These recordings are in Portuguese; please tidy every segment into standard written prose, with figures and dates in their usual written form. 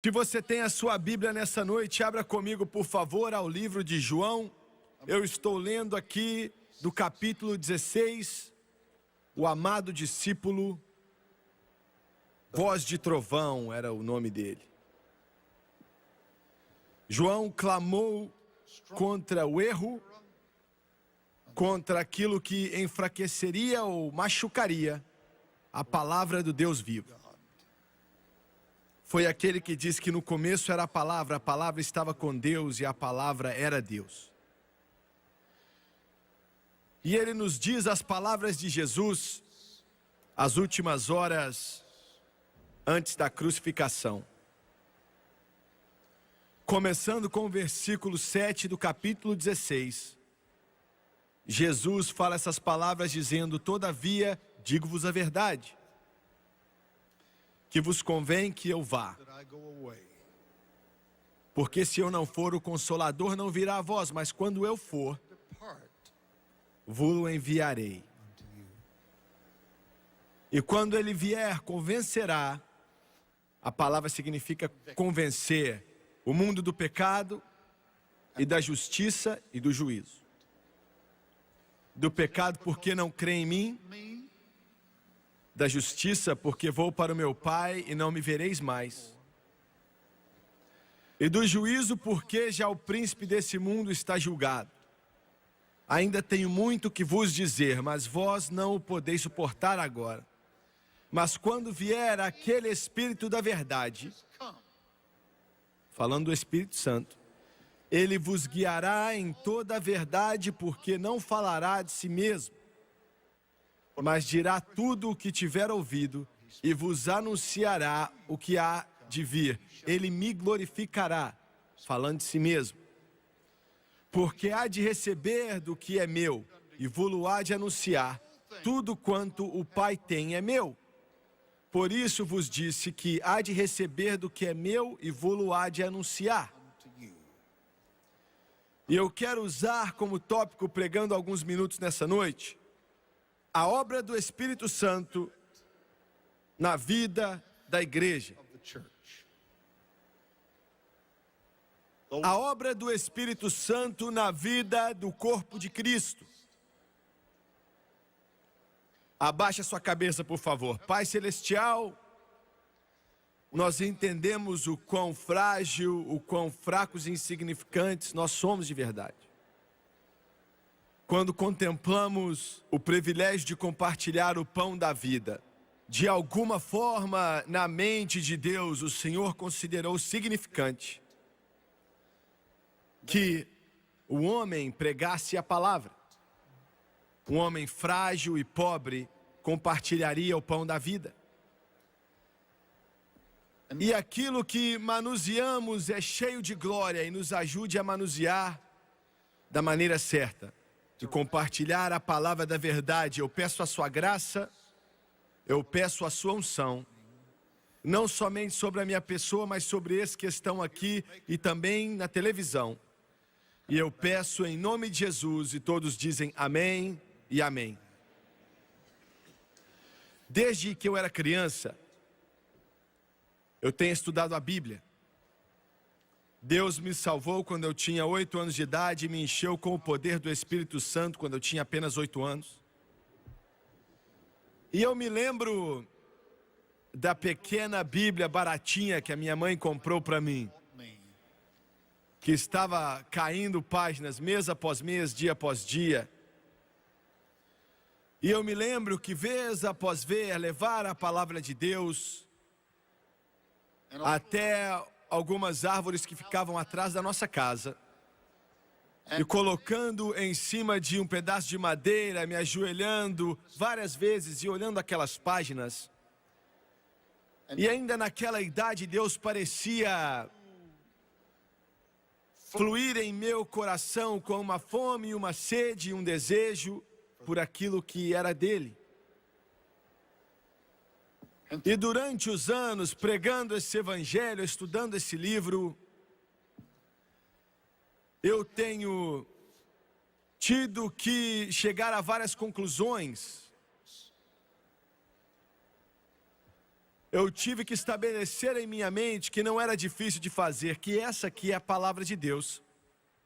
Se você tem a sua Bíblia nessa noite, abra comigo, por favor, ao livro de João. Eu estou lendo aqui do capítulo 16, o amado discípulo, Voz de Trovão era o nome dele. João clamou contra o erro, contra aquilo que enfraqueceria ou machucaria a palavra do Deus vivo. Foi aquele que diz que no começo era a palavra estava com Deus e a palavra era Deus. E ele nos diz as palavras de Jesus, as últimas horas antes da crucificação. Começando com o versículo 7 do capítulo 16. Jesus fala essas palavras dizendo: todavia, digo-vos a verdade, que vos convém que eu vá. Porque se eu não for, o Consolador não virá a vós, mas quando eu for, vos enviarei. E quando ele vier, convencerá. A palavra significa convencer o mundo do pecado e da justiça e do juízo. Do pecado porque não crê em mim, da justiça porque vou para o meu Pai e não me vereis mais, e do juízo porque já o príncipe desse mundo está julgado. Ainda tenho muito que vos dizer, mas vós não o podeis suportar agora. Mas quando vier aquele Espírito da verdade, falando do Espírito Santo, ele vos guiará em toda a verdade, porque não falará de si mesmo, mas dirá tudo o que tiver ouvido e vos anunciará o que há de vir. Ele me glorificará, falando de si mesmo, porque há de receber do que é meu e vou-lo há de anunciar. Tudo quanto o Pai tem é meu. Por isso vos disse que há de receber do que é meu e vou-lo há de anunciar. E eu quero usar como tópico, pregando alguns minutos nessa noite, a obra do Espírito Santo na vida da igreja. A obra do Espírito Santo na vida do corpo de Cristo. Abaixa sua cabeça, por favor. Pai Celestial, nós entendemos o quão frágil, o quão fracos e insignificantes nós somos de verdade. Quando contemplamos o privilégio de compartilhar o pão da vida, de alguma forma, na mente de Deus, o Senhor considerou significante que o homem pregasse a palavra. Um homem frágil e pobre compartilharia o pão da vida. E aquilo que manuseamos é cheio de glória e nos ajude a manusear da maneira certa. De compartilhar a palavra da verdade. Eu peço a sua graça, eu peço a sua unção, não somente sobre a minha pessoa, mas sobre esses que estão aqui e também na televisão. E eu peço em nome de Jesus, e todos dizem amém e amém. Desde que eu era criança, eu tenho estudado a Bíblia. Deus me salvou quando eu tinha 8 anos de idade e me encheu com o poder do Espírito Santo quando eu tinha apenas 8 anos. E eu me lembro da pequena Bíblia baratinha que a minha mãe comprou para mim, que estava caindo páginas mês após mês, dia após dia. E eu me lembro que vez após vez levar a palavra de Deus até algumas árvores que ficavam atrás da nossa casa, e colocando em cima de um pedaço de madeira, me ajoelhando várias vezes e olhando aquelas páginas. E ainda naquela idade Deus parecia fluir em meu coração com uma fome, uma sede e um desejo por aquilo que era dele. E durante os anos, pregando esse evangelho, estudando esse livro, eu tenho tido que chegar a várias conclusões. eu tive que estabelecer em minha mente que não era difícil de fazer, que essa aqui é a palavra de Deus.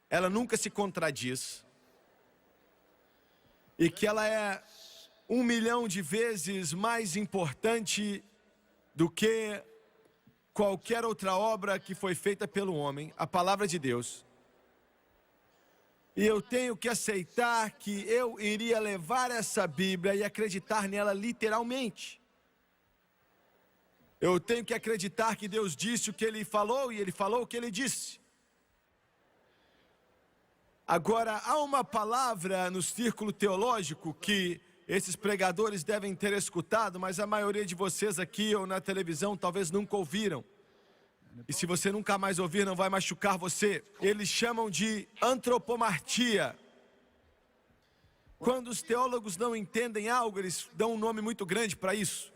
Ela nunca se contradiz. E que ela é 1.000.000 de vezes mais importante do que qualquer outra obra que foi feita pelo homem, a palavra de Deus. E eu tenho que aceitar que eu iria levar essa Bíblia e acreditar nela literalmente. Eu tenho que acreditar que Deus disse o que Ele falou e Ele falou o que Ele disse. Agora, há uma palavra no círculo teológico que esses pregadores devem ter escutado, mas a maioria de vocês aqui ou na televisão talvez nunca ouviram. E se você nunca mais ouvir, não vai machucar você. Eles chamam de antropomartia. Quando os teólogos não entendem algo, eles dão um nome muito grande para isso.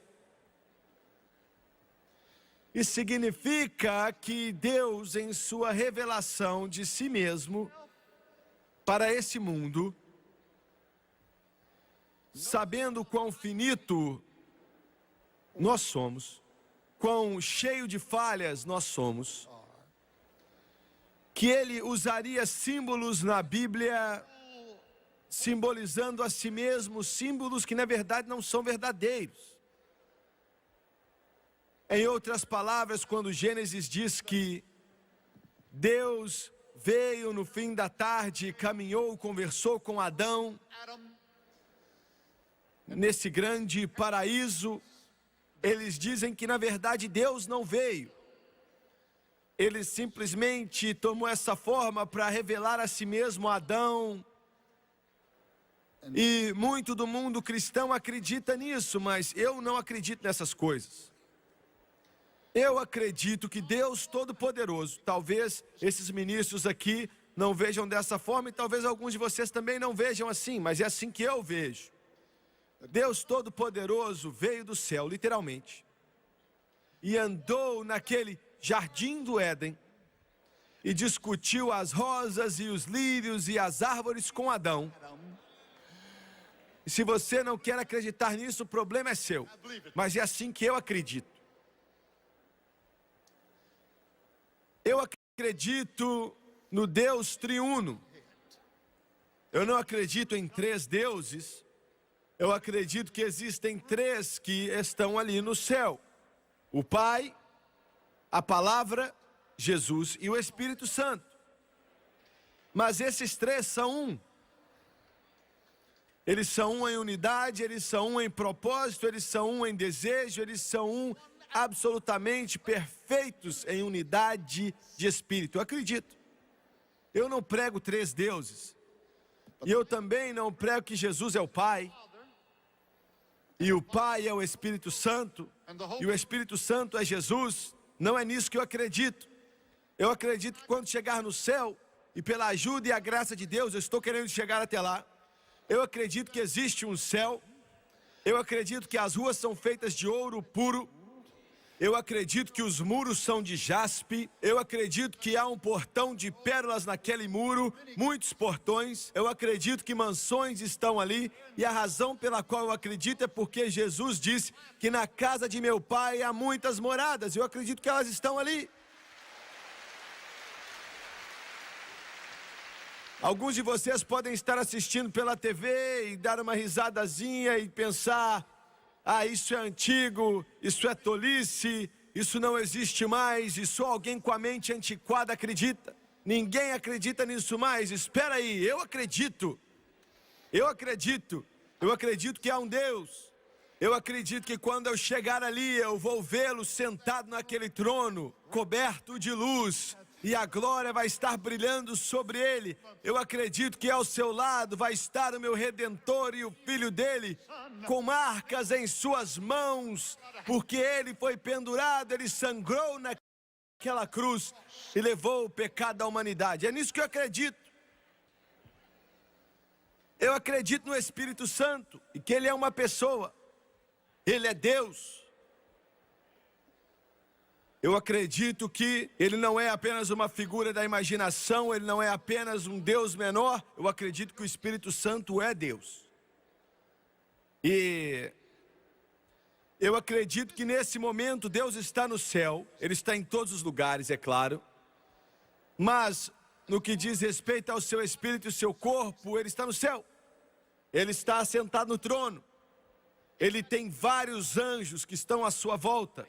Isso significa que Deus, em sua revelação de si mesmo para esse mundo, sabendo quão finito nós somos, quão cheio de falhas nós somos, que Ele usaria símbolos na Bíblia, simbolizando a si mesmo, símbolos que na verdade não são verdadeiros. Em outras palavras, quando Gênesis diz que Deus veio no fim da tarde, caminhou, conversou com Adão, nesse grande paraíso, eles dizem que na verdade Deus não veio. Ele simplesmente tomou essa forma para revelar a si mesmo a Adão. E muito do mundo cristão acredita nisso, mas eu não acredito nessas coisas. Eu acredito que Deus Todo-Poderoso, talvez esses ministros aqui não vejam dessa forma e talvez alguns de vocês também não vejam assim, mas é assim que eu vejo. Deus Todo-Poderoso veio do céu, literalmente, e andou naquele jardim do Éden e discutiu as rosas e os lírios e as árvores com Adão. E se você não quer acreditar nisso, o problema é seu, mas é assim que eu acredito. Eu acredito no Deus triuno. Eu não acredito em 3 deuses. Eu acredito que existem 3 que estão ali no céu: o Pai, a Palavra, Jesus e o Espírito Santo. Mas esses 3 são um. Eles são um em unidade, eles são um em propósito, eles são um em desejo, eles são um absolutamente perfeitos em unidade de espírito. Eu acredito. Eu não prego 3 deuses. E eu também não prego que Jesus é o Pai. E o Pai é o Espírito Santo. E o Espírito Santo é Jesus. Não é nisso que eu acredito. Eu acredito que quando chegar no céu, e pela ajuda e a graça de Deus, eu estou querendo chegar até lá. Eu acredito que existe um céu. Eu acredito que as ruas são feitas de ouro puro. Eu acredito que os muros são de jaspe. Eu acredito que há um portão de pérolas naquele muro, muitos portões. Eu acredito que mansões estão ali. E a razão pela qual eu acredito é porque Jesus disse que na casa de meu Pai há muitas moradas. Eu acredito que elas estão ali. Alguns de vocês podem estar assistindo pela TV e dar uma risadazinha e pensar: ah, isso é antigo, isso é tolice, isso não existe mais, e só alguém com a mente antiquada acredita. Ninguém acredita nisso mais. Espera aí, eu acredito. Eu acredito que há um Deus. Eu acredito que quando eu chegar ali, eu vou vê-lo sentado naquele trono, coberto de luz, e a glória vai estar brilhando sobre ele. Eu acredito que ao seu lado vai estar o meu Redentor e o Filho dele, com marcas em suas mãos, porque ele foi pendurado, ele sangrou naquela cruz e levou o pecado da humanidade. É nisso que eu acredito. Eu acredito no Espírito Santo e que ele é uma pessoa. Ele é Deus. Eu acredito que ele não é apenas uma figura da imaginação, ele não é apenas um Deus menor. Eu acredito que o Espírito Santo é Deus. E Eu acredito que nesse momento Deus está no céu, Ele está em todos os lugares, é claro. Mas no que diz respeito ao seu espírito e seu corpo, Ele está no céu. Ele está assentado no trono. Ele tem vários anjos que estão à sua volta.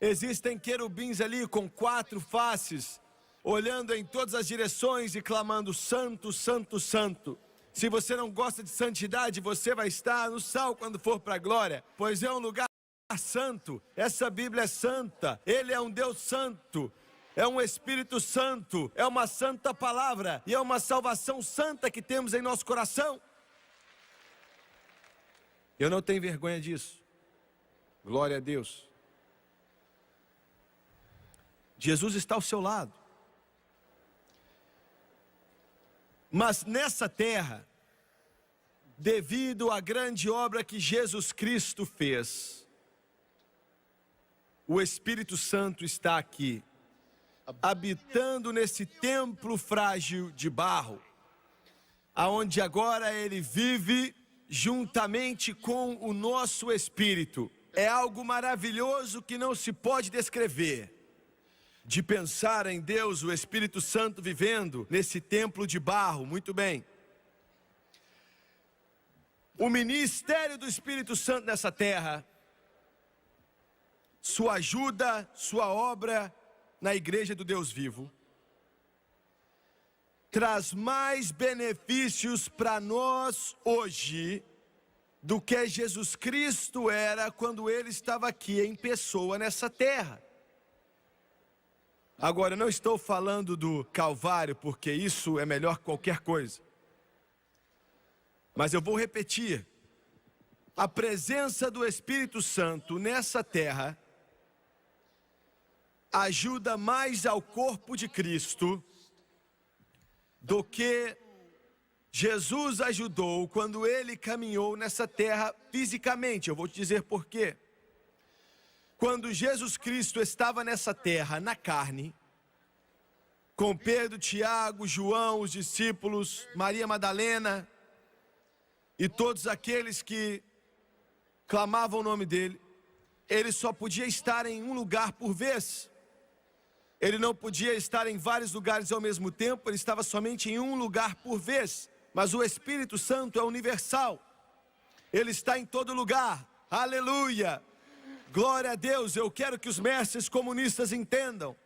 Existem querubins ali com 4 faces, olhando em todas as direções e clamando: Santo, Santo, Santo. Se você não gosta de santidade, você vai estar no céu quando for para a glória, pois é um lugar santo. Essa Bíblia é santa, Ele é um Deus santo, é um Espírito Santo, é uma santa palavra e é uma salvação santa que temos em nosso coração. Eu não tenho vergonha disso. Glória a Deus. Jesus está ao seu lado. Mas nessa terra, devido à grande obra que Jesus Cristo fez, o Espírito Santo está aqui, habitando nesse templo frágil de barro, aonde agora Ele vive juntamente com o nosso espírito. É algo maravilhoso que não se pode descrever. De pensar em Deus, o Espírito Santo vivendo nesse templo de barro. Muito bem. O ministério do Espírito Santo nessa terra, sua ajuda, sua obra na igreja do Deus vivo, traz mais benefícios para nós hoje do que Jesus Cristo era quando Ele estava aqui em pessoa nessa terra. Agora, eu não estou falando do Calvário, porque isso é melhor que qualquer coisa. Mas eu vou repetir. A presença do Espírito Santo nessa terra ajuda mais ao corpo de Cristo do que Jesus ajudou quando Ele caminhou nessa terra fisicamente. Eu vou te dizer por quê. Quando Jesus Cristo estava nessa terra, na carne, com Pedro, Tiago, João, os discípulos, Maria Madalena e todos aqueles que clamavam o nome dele, Ele só podia estar em um lugar por vez. Ele não podia estar em vários lugares ao mesmo tempo, Ele estava somente em um lugar por vez. Mas o Espírito Santo é universal. Ele está em todo lugar. Aleluia! Glória a Deus. Eu quero que os mestres comunistas entendam.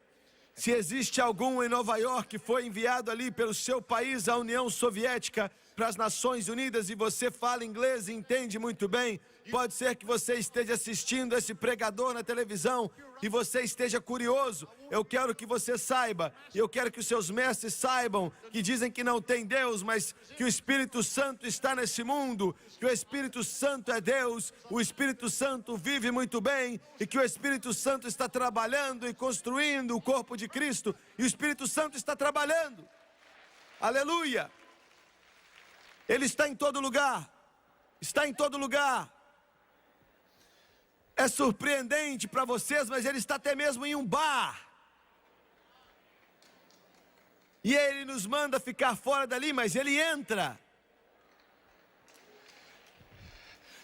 Se existe algum em Nova York que foi enviado ali pelo seu país, a União Soviética, para as Nações Unidas, e você fala inglês e entende muito bem, pode ser que você esteja assistindo esse pregador na televisão e você esteja curioso. Eu quero que você saiba, e eu quero que os seus mestres saibam, que dizem que não tem Deus, mas que o Espírito Santo está nesse mundo, que o Espírito Santo é Deus, o Espírito Santo vive muito bem, e que o Espírito Santo está trabalhando e construindo o corpo de Cristo, e o Espírito Santo está trabalhando. Aleluia! Ele está em todo lugar, está em todo lugar. É surpreendente para vocês, mas Ele está até mesmo em um bar. E Ele nos manda ficar fora dali, mas Ele entra.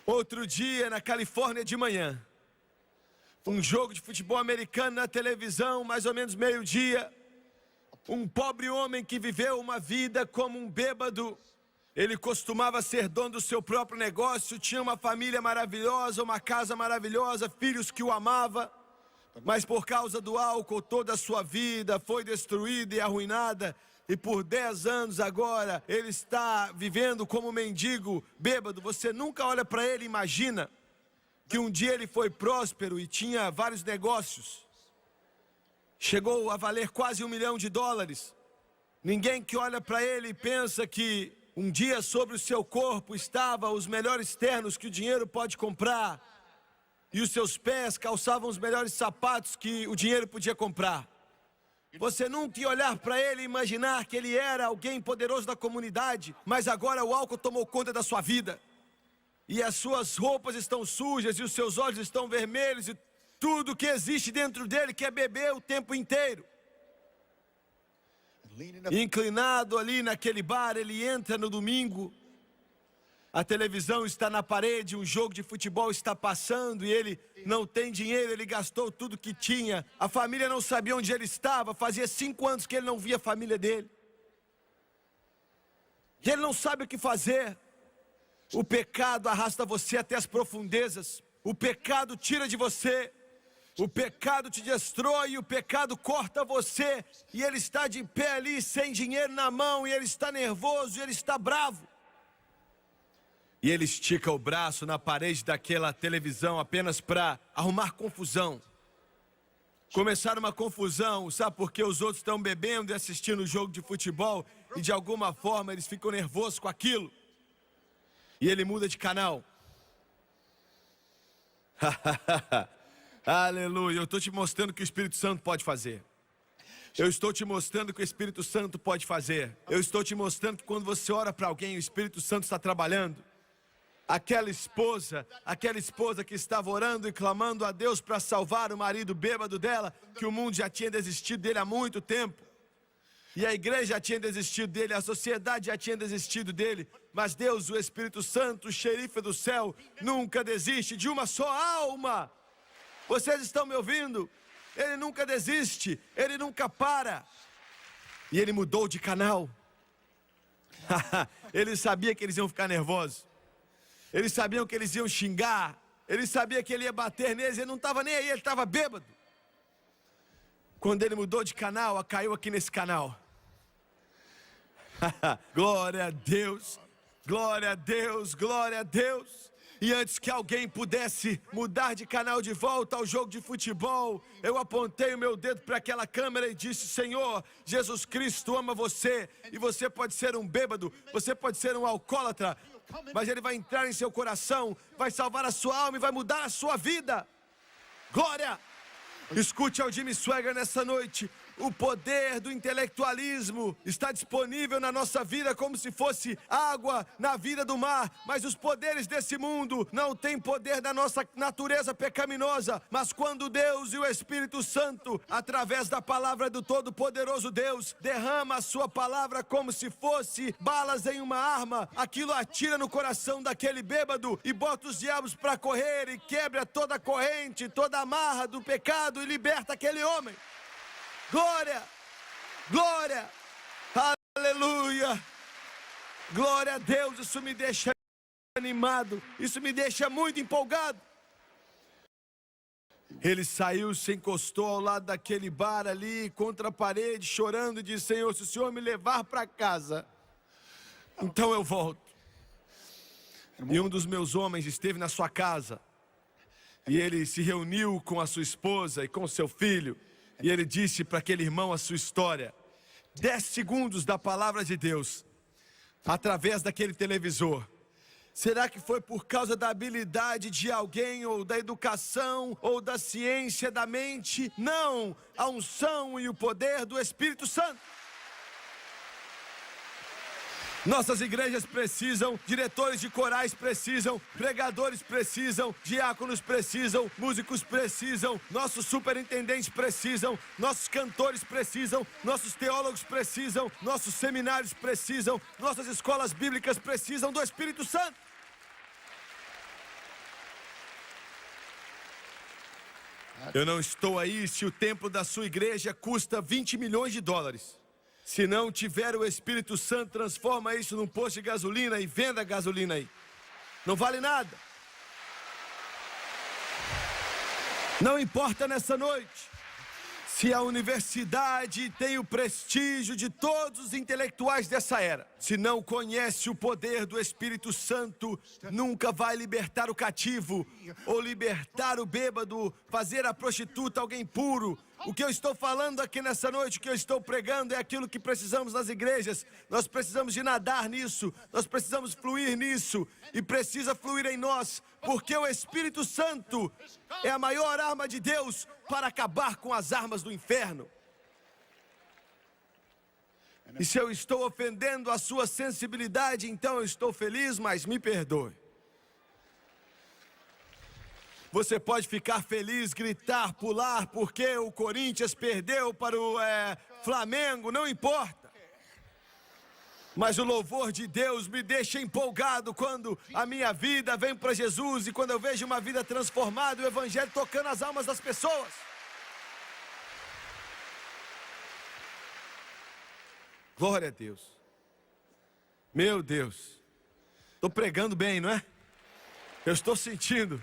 Outro dia, na Califórnia de manhã, um jogo de futebol americano na televisão, mais ou menos meio-dia. Um pobre homem que viveu uma vida como um bêbado. Ele costumava ser dono do seu próprio negócio, tinha uma família maravilhosa, uma casa maravilhosa, filhos que o amavam. Mas por causa do álcool, toda a sua vida foi destruída e arruinada. E por 10 anos agora, ele está vivendo como mendigo, bêbado. Você nunca olha para ele e imagina que um dia ele foi próspero e tinha vários negócios. Chegou a valer quase $1 milhão. Ninguém que olha para ele pensa que um dia sobre o seu corpo estava os melhores ternos que o dinheiro pode comprar. E os seus pés calçavam os melhores sapatos que o dinheiro podia comprar. Você nunca ia olhar para ele e imaginar que ele era alguém poderoso da comunidade. Mas agora o álcool tomou conta da sua vida. E as suas roupas estão sujas e os seus olhos estão vermelhos. E tudo que existe dentro dele quer beber o tempo inteiro. Inclinado ali naquele bar, ele entra no domingo A televisão está na parede, um jogo de futebol está passando e ele não tem dinheiro, ele gastou tudo que tinha. A família não sabia onde ele estava, fazia 5 anos que ele não via a família dele. E ele não sabe o que fazer. O pecado arrasta você até as profundezas. O pecado tira de você. O pecado te destrói, o pecado corta você. E ele está de pé ali, sem dinheiro na mão, e ele está nervoso, e ele está bravo. E ele estica o braço na parede daquela televisão apenas para arrumar confusão. Começar uma confusão, sabe por quê? Os outros estão bebendo e assistindo o jogo de futebol e de alguma forma eles ficam nervosos com aquilo. E ele muda de canal. Aleluia, eu estou te mostrando o que o Espírito Santo pode fazer. Eu estou te mostrando o que o Espírito Santo pode fazer. Eu estou te mostrando que quando você ora para alguém, o Espírito Santo está trabalhando. Aquela esposa que estava orando e clamando a Deus para salvar o marido bêbado dela, que o mundo já tinha desistido dele há muito tempo. E a igreja já tinha desistido dele, a sociedade já tinha desistido dele. Mas Deus, o Espírito Santo, o xerife do céu, nunca desiste de uma só alma. Vocês estão me ouvindo? Ele nunca desiste, ele nunca para. E ele mudou de canal. Ele sabia que eles iam ficar nervosos. Eles sabiam que eles iam xingar. Eles sabiam que ele ia bater neles. Ele não estava nem aí, ele estava bêbado. Quando ele mudou de canal, caiu aqui nesse canal. Glória a Deus, glória a Deus, glória a Deus. E antes que alguém pudesse mudar de canal de volta ao jogo de futebol, eu apontei o meu dedo para aquela câmera e disse: Senhor, Jesus Cristo ama você. E você pode ser um bêbado, você pode ser um alcoólatra, mas Ele vai entrar em seu coração, vai salvar a sua alma e vai mudar a sua vida. Glória! Escute ao Jimmy Swaggart nessa noite. O poder do intelectualismo está disponível na nossa vida como se fosse água na vida do mar. Mas os poderes desse mundo não têm poder da nossa natureza pecaminosa. Mas quando Deus e o Espírito Santo, através da palavra do Todo-Poderoso Deus, derrama a sua palavra como se fosse balas em uma arma, aquilo atira no coração daquele bêbado e bota os diabos para correr e quebra toda a corrente, toda a amarra do pecado e liberta aquele homem. Glória, glória, aleluia, glória a Deus. Isso me deixa animado, isso me deixa muito empolgado. Ele saiu, se encostou ao lado daquele bar ali, contra a parede, chorando, e disse: Senhor, se o Senhor me levar para casa, então eu volto. E um dos meus homens esteve na sua casa, e ele se reuniu com a sua esposa e com o seu filho. E ele disse para aquele irmão a sua história. 10 segundos da palavra de Deus, através daquele televisor. Será que foi por causa da habilidade de alguém, ou da educação, ou da ciência da mente? Não, a unção e o poder do Espírito Santo. Nossas igrejas precisam, diretores de corais precisam, pregadores precisam, diáconos precisam, músicos precisam, nossos superintendentes precisam, nossos cantores precisam, nossos teólogos precisam, nossos seminários precisam, nossas escolas bíblicas precisam do Espírito Santo. Eu não estou aí se o templo da sua igreja custa 20 milhões de dólares. Se não tiver o Espírito Santo, transforma isso num posto de gasolina e venda gasolina aí. Não vale nada. Não importa nessa noite se a universidade tem o prestígio de todos os intelectuais dessa era. Se não conhece o poder do Espírito Santo, nunca vai libertar o cativo, ou libertar o bêbado, fazer a prostituta alguém puro. O que eu estou falando aqui nessa noite, o que eu estou pregando, é aquilo que precisamos nas igrejas. Nós precisamos de nadar nisso, nós precisamos fluir nisso, e precisa fluir em nós, porque o Espírito Santo é a maior arma de Deus para acabar com as armas do inferno. E se eu estou ofendendo a sua sensibilidade, então eu estou feliz, mas me perdoe. Você pode ficar feliz, gritar, pular, porque o Corinthians perdeu para o Flamengo, não importa. Mas o louvor de Deus me deixa empolgado quando a minha vida vem para Jesus e quando eu vejo uma vida transformada, o Evangelho tocando as almas das pessoas. Glória a Deus. Meu Deus. Estou pregando bem, não é? Eu estou sentindo.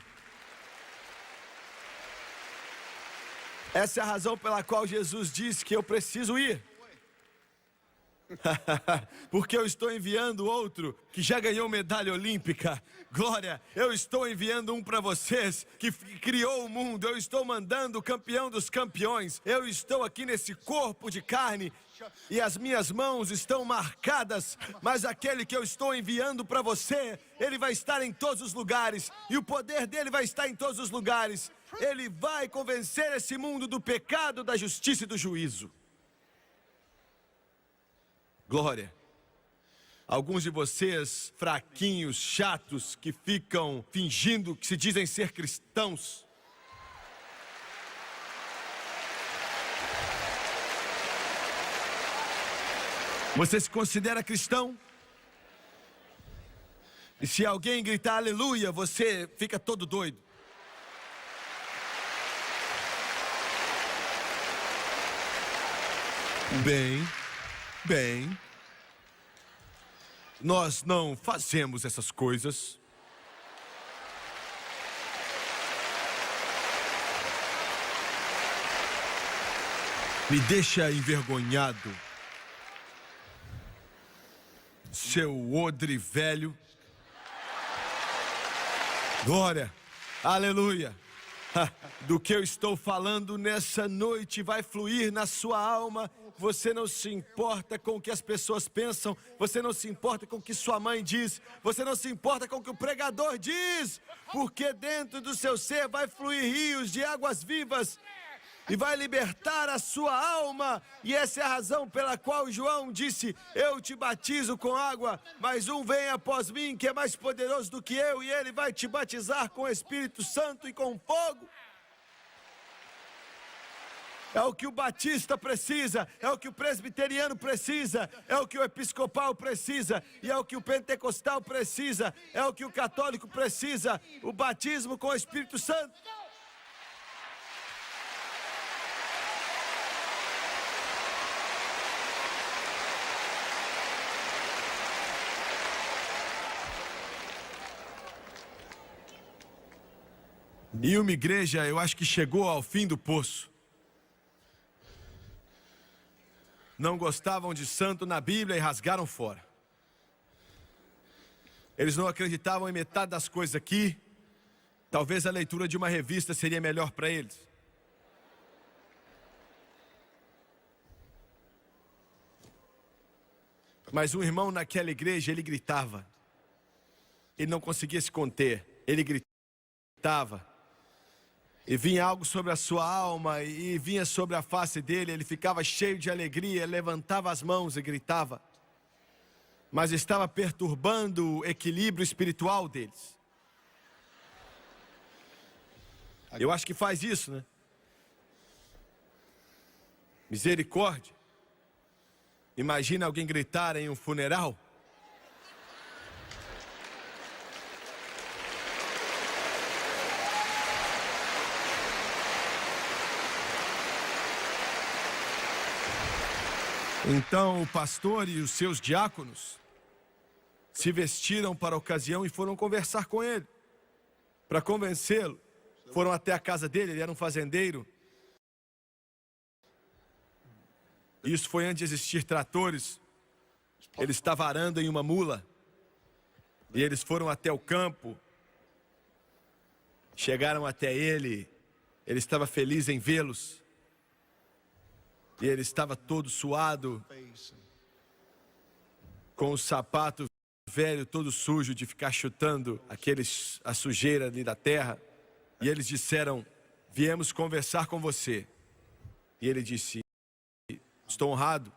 Essa é a razão pela qual Jesus disse que eu preciso ir. Porque eu estou enviando outro que já ganhou medalha olímpica. Glória, eu estou enviando um para vocês que criou o mundo. Eu estou mandando o campeão dos campeões. Eu estou aqui nesse corpo de carne e as minhas mãos estão marcadas, mas aquele que eu estou enviando para você, ele vai estar em todos os lugares e o poder dele vai estar em todos os lugares. Ele vai convencer esse mundo do pecado, da justiça e do juízo. Glória. Alguns de vocês, fraquinhos, chatos, que ficam fingindo que se dizem ser cristãos. Você se considera cristão? E se alguém gritar aleluia, você fica todo doido. Bem, nós não fazemos essas coisas. Me deixa envergonhado, seu odre velho. Glória, aleluia. Do que eu estou falando nessa noite vai fluir na sua alma. Você não se importa com o que as pessoas pensam. Você não se importa com o que sua mãe diz. Você não se importa com o que o pregador diz. Porque dentro do seu ser vai fluir rios de águas vivas. E vai libertar a sua alma. E essa é a razão pela qual João disse: eu te batizo com água, mas um vem após mim que é mais poderoso do que eu, e ele vai te batizar com o Espírito Santo e com fogo. É o que o batista precisa, é o que o presbiteriano precisa, é o que o episcopal precisa, e é o que o pentecostal precisa, é o que o católico precisa, o batismo com o Espírito Santo. E uma igreja, eu acho que chegou ao fim do poço. Não gostavam de santo na Bíblia e rasgaram fora. Eles não acreditavam em metade das coisas aqui. Talvez a leitura de uma revista seria melhor para eles. Mas um irmão naquela igreja, ele gritava. Ele não conseguia se conter. Ele gritava. E vinha algo sobre a sua alma, e vinha sobre a face dele, ele ficava cheio de alegria, levantava as mãos e gritava. Mas estava perturbando o equilíbrio espiritual deles. Eu acho que faz isso, né? Misericórdia. Imagina alguém gritar em um funeral. Então o pastor e os seus diáconos se vestiram para a ocasião e foram conversar com ele, para convencê-lo. Foram até a casa dele, ele era um fazendeiro. Isso foi antes de existir tratores. Ele estava arando em uma mula. E eles foram até o campo. Chegaram até ele. Ele estava feliz em vê-los. E ele estava todo suado, com o sapato velho todo sujo de ficar chutando a sujeira ali da terra. E eles disseram: viemos conversar com você. E ele disse: estou honrado.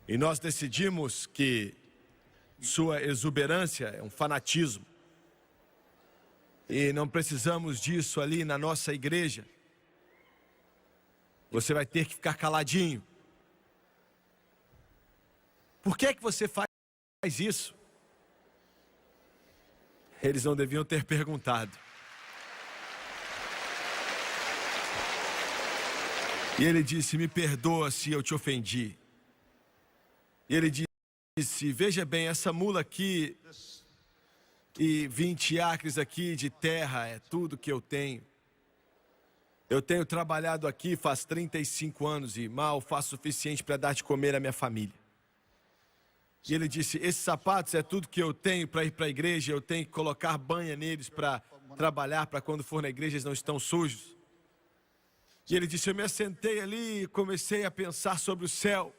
E nós decidimos que sua exuberância é um fanatismo. E não precisamos disso ali na nossa igreja. Você vai ter que ficar caladinho. Por que é que você faz isso? Eles não deviam ter perguntado. E ele disse: me perdoa se eu te ofendi. E ele disse: veja bem, essa mula aqui e 20 acres aqui de terra é tudo que eu tenho. Eu tenho trabalhado aqui faz 35 anos e mal faço o suficiente para dar de comer à minha família. E ele disse: esses sapatos é tudo que eu tenho para ir para a igreja, eu tenho que colocar banha neles para trabalhar, para quando for na igreja eles não estão sujos. E ele disse: eu me assentei ali e comecei a pensar sobre o céu.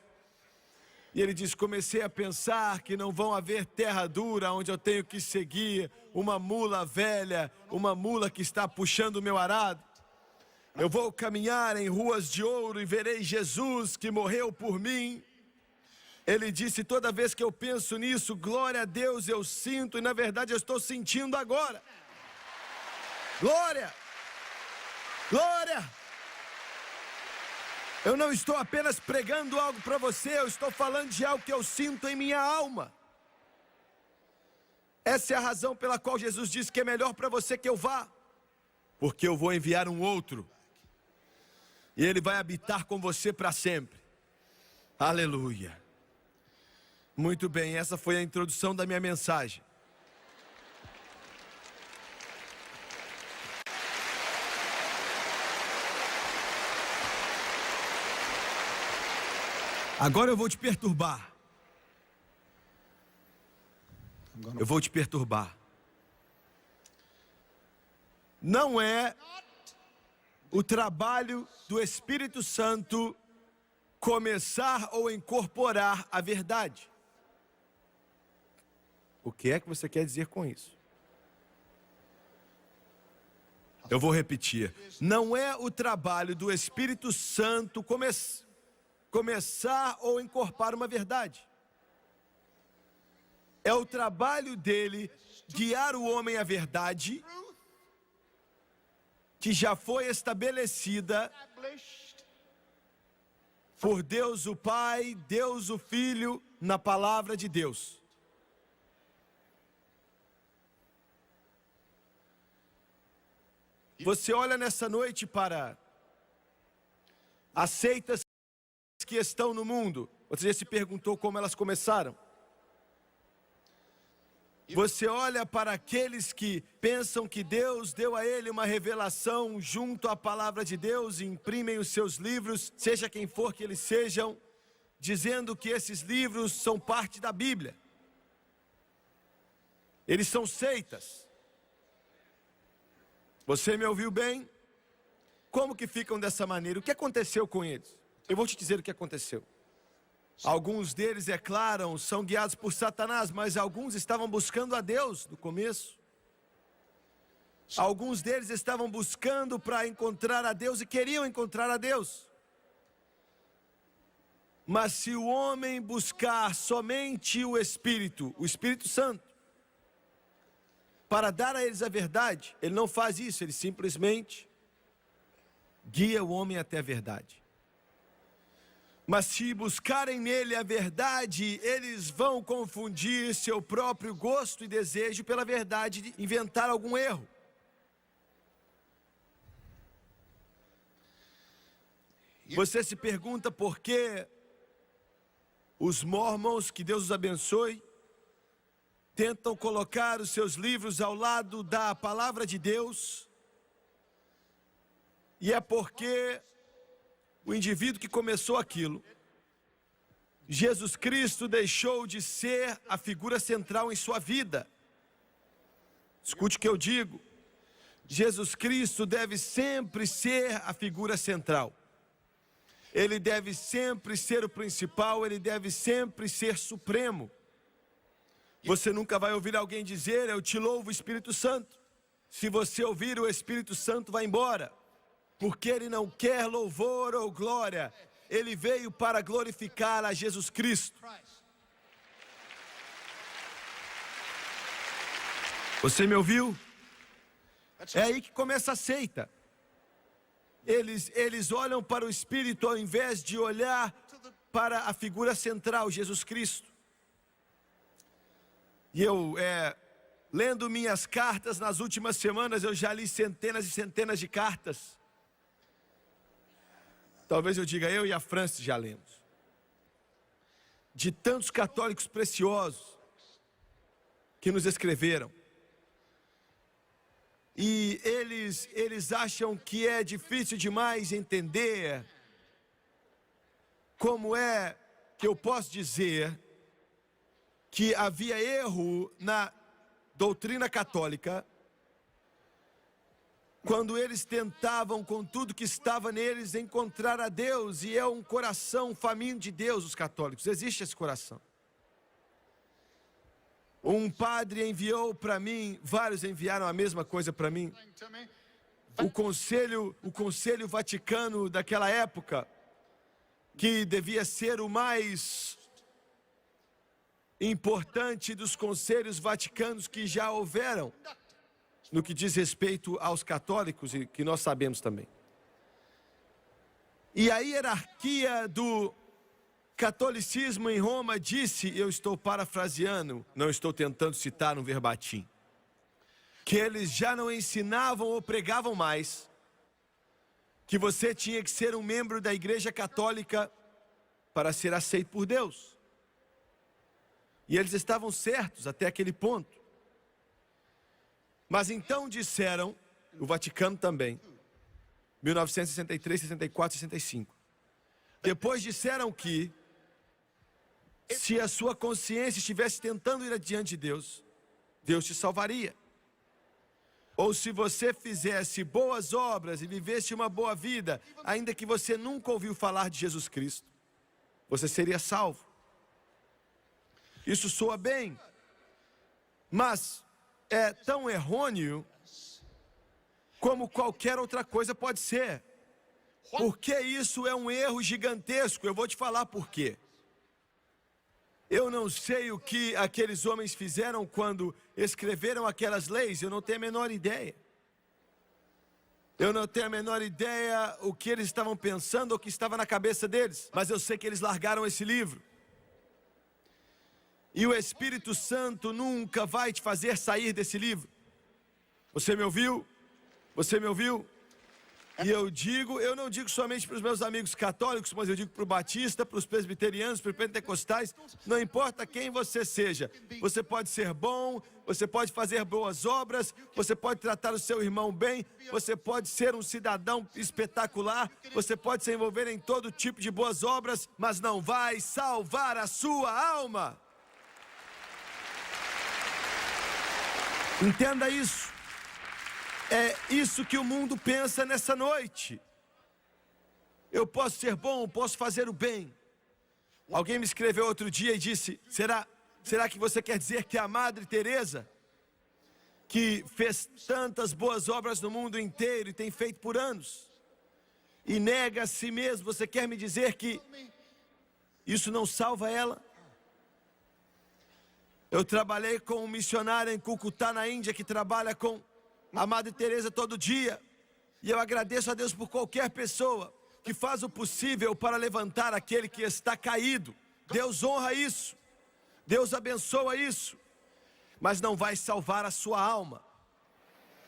E ele disse: comecei a pensar que não vão haver terra dura onde eu tenho que seguir uma mula velha, uma mula que está puxando o meu arado. Eu vou caminhar em ruas de ouro e verei Jesus que morreu por mim. Ele disse: toda vez que eu penso nisso, glória a Deus, eu sinto, e na verdade eu estou sentindo agora. Glória! Glória! Eu não estou apenas pregando algo para você, eu estou falando de algo que eu sinto em minha alma. Essa é a razão pela qual Jesus disse que é melhor para você que eu vá, porque eu vou enviar um outro, e ele vai habitar com você para sempre. Aleluia. Muito bem, essa foi a introdução da minha mensagem. Agora eu vou te perturbar. Eu vou te perturbar. Não é o trabalho do Espírito Santo começar ou incorporar a verdade. O que é que você quer dizer com isso? Eu vou repetir. Não é o trabalho do Espírito Santo começar ou incorporar uma verdade. É o trabalho dele guiar o homem à verdade que já foi estabelecida por Deus o Pai, Deus o Filho, na palavra de Deus. Você olha nessa noite para as seitas que estão no mundo. Você já se perguntou como elas começaram? Você olha para aqueles que pensam que Deus deu a ele uma revelação junto à palavra de Deus e imprimem os seus livros, seja quem for que eles sejam, dizendo que esses livros são parte da Bíblia. Eles são seitas. Você me ouviu bem? Como que ficam dessa maneira? O que aconteceu com eles? Eu vou te dizer o que aconteceu. Alguns deles, é claro, são guiados por Satanás, mas alguns estavam buscando a Deus no começo. Alguns deles estavam buscando para encontrar a Deus e queriam encontrar a Deus. Mas se o homem buscar somente o Espírito Santo, para dar a eles a verdade, ele não faz isso, ele simplesmente guia o homem até a verdade. Mas se buscarem nele a verdade, eles vão confundir seu próprio gosto e desejo pela verdade de inventar algum erro. Você se pergunta por que os mormons, que Deus os abençoe, tentam colocar os seus livros ao lado da palavra de Deus. E é porque o indivíduo que começou aquilo, Jesus Cristo, deixou de ser a figura central em sua vida. Escute o que eu digo. Jesus Cristo deve sempre ser a figura central. Ele deve sempre ser o principal, ele deve sempre ser supremo. Você nunca vai ouvir alguém dizer: eu te louvo, Espírito Santo. Se você ouvir, o Espírito Santo vai embora. Porque ele não quer louvor ou glória. Ele veio para glorificar a Jesus Cristo. Você me ouviu? É aí que começa a seita. Eles olham para o Espírito ao invés de olhar para a figura central, Jesus Cristo. E lendo minhas cartas nas últimas semanas, eu já li centenas e centenas de cartas. Talvez eu diga, eu e a Francis já lemos. De tantos católicos preciosos que nos escreveram. E eles acham que é difícil demais entender como é que eu posso dizer que havia erro na doutrina católica quando eles tentavam, com tudo que estava neles, encontrar a Deus. E é um coração faminto de Deus, os católicos. Existe esse coração. Um padre enviou para mim, vários enviaram a mesma coisa para mim. O Conselho Vaticano daquela época, que devia ser o mais importante dos conselhos vaticanos que já houveram, no que diz respeito aos católicos, e que nós sabemos também. E a hierarquia do catolicismo em Roma disse, eu estou parafraseando, não estou tentando citar um verbatim, que eles já não ensinavam ou pregavam mais que você tinha que ser um membro da Igreja Católica para ser aceito por Deus. E eles estavam certos até aquele ponto. Mas então disseram, o Vaticano também, 1963, 64, 65. Depois disseram que, se a sua consciência estivesse tentando ir adiante de Deus, Deus te salvaria. Ou se você fizesse boas obras e vivesse uma boa vida, ainda que você nunca ouviu falar de Jesus Cristo, você seria salvo. Isso soa bem, mas é tão errôneo como qualquer outra coisa pode ser. Porque isso é um erro gigantesco. Eu vou te falar por quê. Eu não sei o que aqueles homens fizeram quando escreveram aquelas leis, eu não tenho a menor ideia. Eu não tenho a menor ideia o que eles estavam pensando ou o que estava na cabeça deles, mas eu sei que eles largaram esse livro. E o Espírito Santo nunca vai te fazer sair desse livro. Você me ouviu? Você me ouviu? E eu não digo somente para os meus amigos católicos, mas eu digo para o batista, para os presbiterianos, para os pentecostais, não importa quem você seja, você pode ser bom, você pode fazer boas obras, você pode tratar o seu irmão bem, você pode ser um cidadão espetacular, você pode se envolver em todo tipo de boas obras, mas não vai salvar a sua alma. Entenda isso. É isso que o mundo pensa nessa noite. Eu posso ser bom, posso fazer o bem. Alguém me escreveu outro dia e disse, será que você quer dizer que a Madre Teresa, que fez tantas boas obras no mundo inteiro e tem feito por anos, e nega a si mesma, você quer me dizer que isso não salva ela? Eu trabalhei com um missionário em Calcutá, na Índia, que trabalha com a Madre Teresa todo dia. E eu agradeço a Deus por qualquer pessoa que faz o possível para levantar aquele que está caído. Deus honra isso. Deus abençoa isso. Mas não vai salvar a sua alma.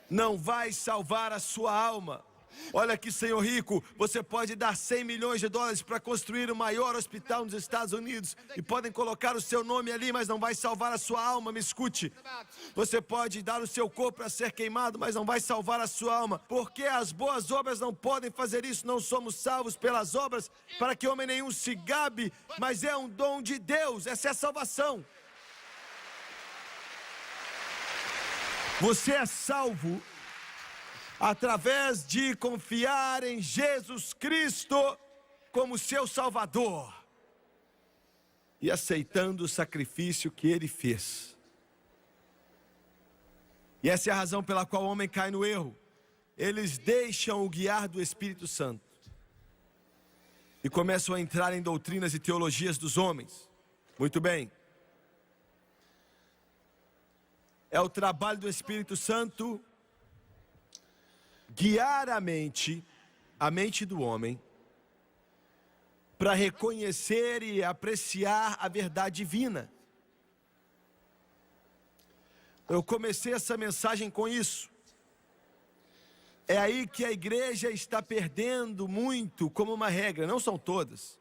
Não vai salvar a sua alma. Olha aqui, senhor rico, você pode dar 100 milhões de dólares para construir o maior hospital nos Estados Unidos e podem colocar o seu nome ali, mas não vai salvar a sua alma, me escute. Você pode dar o seu corpo para ser queimado, mas não vai salvar a sua alma, porque as boas obras não podem fazer isso. Não somos salvos pelas obras para que homem nenhum se gabe, mas é um dom de Deus, essa é a salvação. Você é salvo através de confiar em Jesus Cristo como seu Salvador e aceitando o sacrifício que Ele fez. E essa é a razão pela qual o homem cai no erro. Eles deixam o guiar do Espírito Santo e começam a entrar em doutrinas e teologias dos homens. Muito bem. É o trabalho do Espírito Santo guiar a mente do homem, para reconhecer e apreciar a verdade divina. Eu comecei essa mensagem com isso. É aí que a igreja está perdendo muito, como uma regra. Não são todas,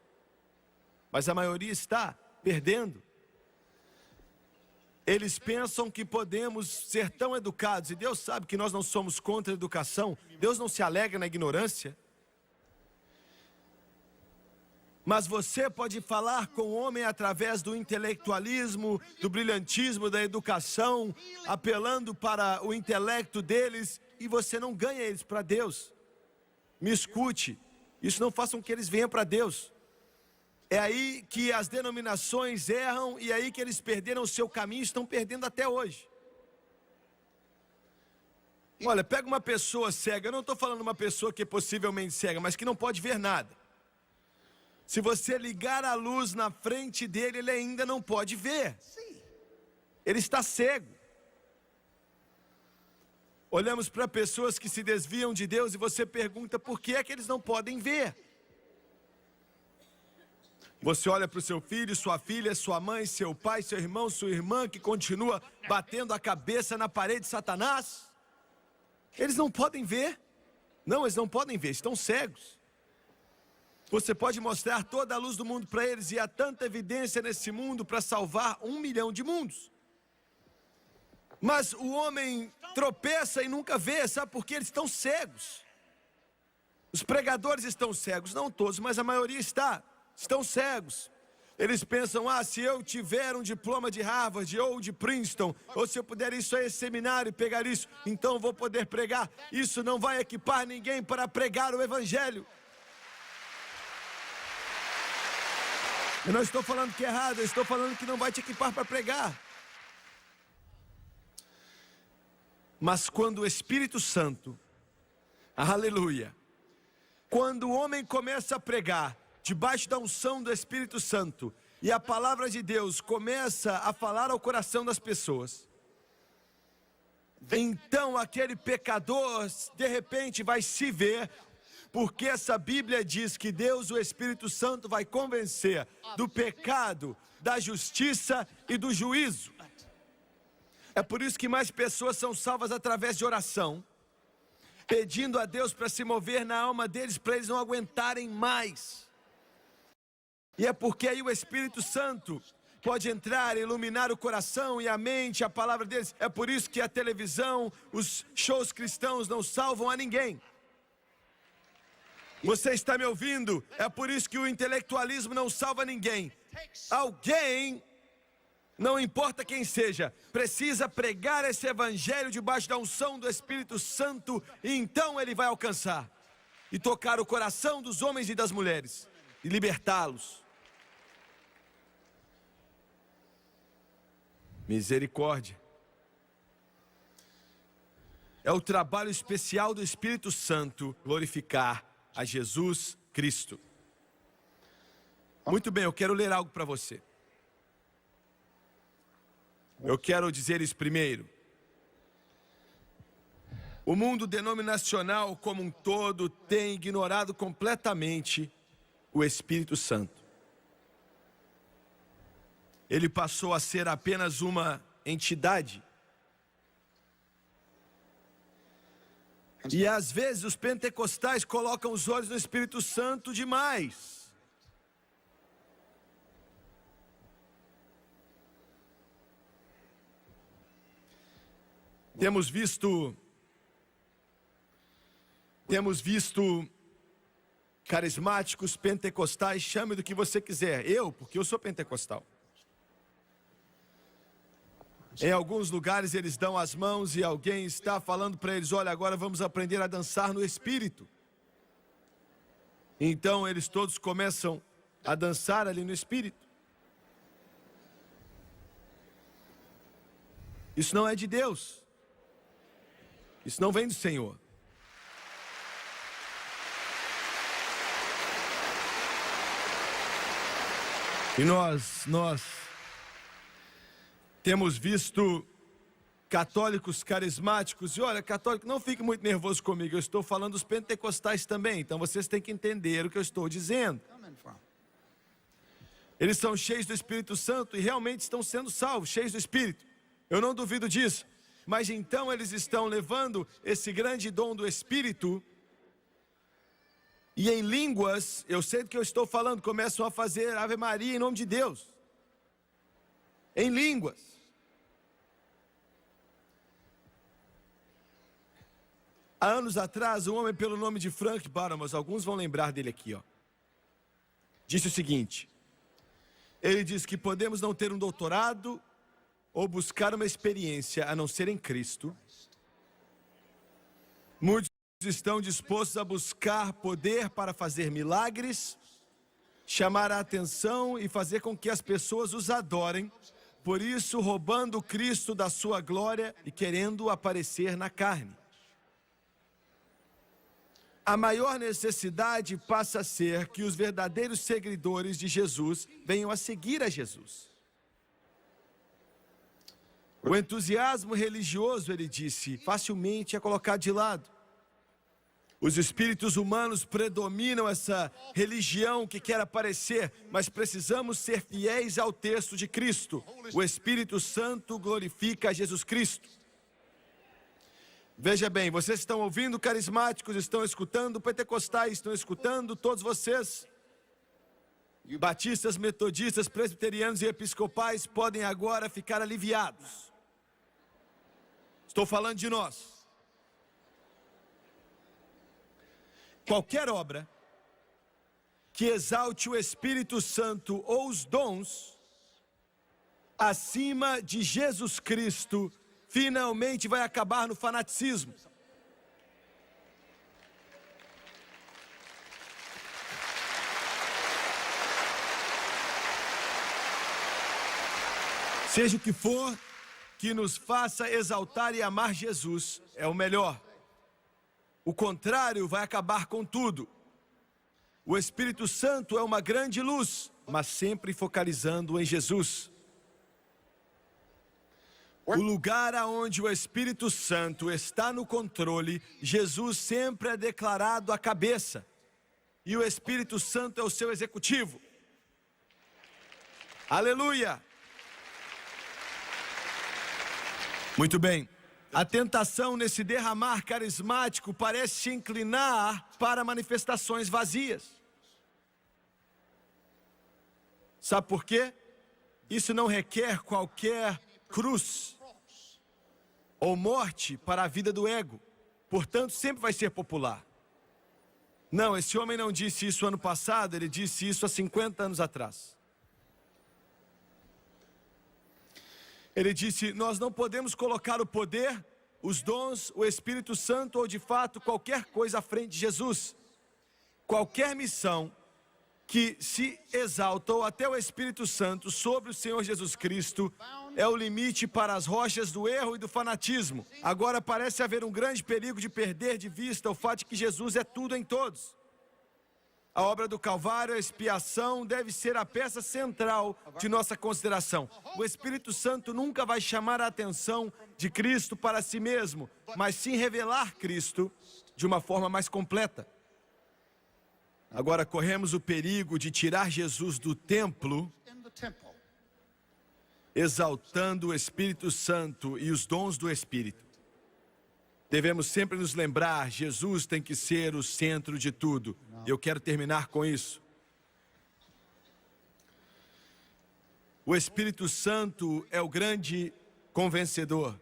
mas a maioria está perdendo. Eles pensam que podemos ser tão educados, e Deus sabe que nós não somos contra a educação. Deus não se alegra na ignorância. Mas você pode falar com o homem através do intelectualismo, do brilhantismo, da educação, apelando para o intelecto deles, e você não ganha eles para Deus. Me escute, isso não faça com que eles venham para Deus. É aí que as denominações erram, e é aí que eles perderam o seu caminho e estão perdendo até hoje. Olha, pega uma pessoa cega, eu não estou falando uma pessoa que é possivelmente cega, mas que não pode ver nada. Se você ligar a luz na frente dele, ele ainda não pode ver. Ele está cego. Olhamos para pessoas que se desviam de Deus e você pergunta por que é que eles não podem ver. Você olha para o seu filho, sua filha, sua mãe, seu pai, seu irmão, sua irmã, que continua batendo a cabeça na parede de Satanás. Eles não podem ver. Não, eles não podem ver, estão cegos. Você pode mostrar toda a luz do mundo para eles, e há tanta evidência nesse mundo para salvar 1 milhão de mundos. Mas o homem tropeça e nunca vê, sabe por quê? Eles estão cegos. Os pregadores estão cegos, não todos, mas a maioria estão cegos. Eles pensam, se eu tiver um diploma de Harvard ou de Princeton, ou se eu puder ir só a esse seminário e pegar isso, então eu vou poder pregar. Isso não vai equipar ninguém para pregar o evangelho. Eu não estou falando que é errado, eu estou falando que não vai te equipar para pregar. Mas quando o Espírito Santo, aleluia, quando o homem começa a pregar, debaixo da unção do Espírito Santo, e a palavra de Deus começa a falar ao coração das pessoas, então aquele pecador, de repente, vai se ver. Porque essa Bíblia diz que Deus, o Espírito Santo, vai convencer do pecado, da justiça e do juízo. É por isso que mais pessoas são salvas através de oração, pedindo a Deus para se mover na alma deles, para eles não aguentarem mais. E é porque aí o Espírito Santo pode entrar, iluminar o coração e a mente, a palavra deles. É por isso que a televisão, os shows cristãos não salvam a ninguém. Você está me ouvindo? É por isso que o intelectualismo não salva ninguém. Alguém, não importa quem seja, precisa pregar esse evangelho debaixo da unção do Espírito Santo, e então ele vai alcançar e tocar o coração dos homens e das mulheres e libertá-los. Misericórdia. É o trabalho especial do Espírito Santo glorificar a Jesus Cristo. Muito bem, eu quero ler algo para você. Eu quero dizer isso primeiro. O mundo denominacional como um todo tem ignorado completamente o Espírito Santo. Ele passou a ser apenas uma entidade. E às vezes os pentecostais colocam os olhos no Espírito Santo demais. Temos visto carismáticos, pentecostais, chame do que você quiser. Porque eu sou pentecostal. Em alguns lugares eles dão as mãos e alguém está falando para eles, olha, agora vamos aprender a dançar no Espírito. Então eles todos começam a dançar ali no Espírito. Isso não é de Deus. Isso não vem do Senhor. E nós temos visto católicos carismáticos, e olha, católico, não fique muito nervoso comigo, eu estou falando dos pentecostais também, então vocês têm que entender o que eu estou dizendo. Eles são cheios do Espírito Santo e realmente estão sendo salvos, cheios do Espírito. Eu não duvido disso, mas então eles estão levando esse grande dom do Espírito e em línguas, eu sei do que eu estou falando, começam a fazer Ave Maria em nome de Deus. Em línguas. Há anos atrás, um homem pelo nome de Frank Barnabas, alguns vão lembrar dele aqui, disse o seguinte: ele diz que podemos não ter um doutorado ou buscar uma experiência a não ser em Cristo. Muitos estão dispostos a buscar poder para fazer milagres, chamar a atenção e fazer com que as pessoas os adorem, por isso roubando Cristo da sua glória e querendo aparecer na carne. A maior necessidade passa a ser que os verdadeiros seguidores de Jesus venham a seguir a Jesus. O entusiasmo religioso, ele disse, facilmente é colocado de lado. Os espíritos humanos predominam essa religião que quer aparecer, mas precisamos ser fiéis ao texto de Cristo. O Espírito Santo glorifica a Jesus Cristo. Veja bem, vocês estão ouvindo, carismáticos, estão escutando, pentecostais, estão escutando, todos vocês, batistas, metodistas, presbiterianos e episcopais, podem agora ficar aliviados. Estou falando de nós. Qualquer obra que exalte o Espírito Santo ou os dons acima de Jesus Cristo finalmente vai acabar no fanaticismo. Seja o que for que nos faça exaltar e amar Jesus, é o melhor. O contrário vai acabar com tudo. O Espírito Santo é uma grande luz, mas sempre focalizando em Jesus. O lugar aonde o Espírito Santo está no controle, Jesus sempre é declarado a cabeça. E o Espírito Santo é o seu executivo. Aleluia! Muito bem. A tentação nesse derramar carismático parece se inclinar para manifestações vazias. Sabe por quê? Isso não requer qualquer cruz ou morte para a vida do ego. Portanto, sempre vai ser popular. Não, esse homem não disse isso ano passado, ele disse isso há 50 anos atrás. Ele disse, nós não podemos colocar o poder, os dons, o Espírito Santo ou de fato qualquer coisa à frente de Jesus. Qualquer missão que se exalta ou até o Espírito Santo sobre o Senhor Jesus Cristo é o limite para as rochas do erro e do fanatismo. Agora parece haver um grande perigo de perder de vista o fato de que Jesus é tudo em todos. A obra do Calvário, a expiação, deve ser a peça central de nossa consideração. O Espírito Santo nunca vai chamar a atenção de Cristo para si mesmo, mas sim revelar Cristo de uma forma mais completa. Agora corremos o perigo de tirar Jesus do templo, exaltando o Espírito Santo e os dons do Espírito. Devemos sempre nos lembrar, Jesus tem que ser o centro de tudo. Eu quero terminar com isso. O Espírito Santo é o grande convencedor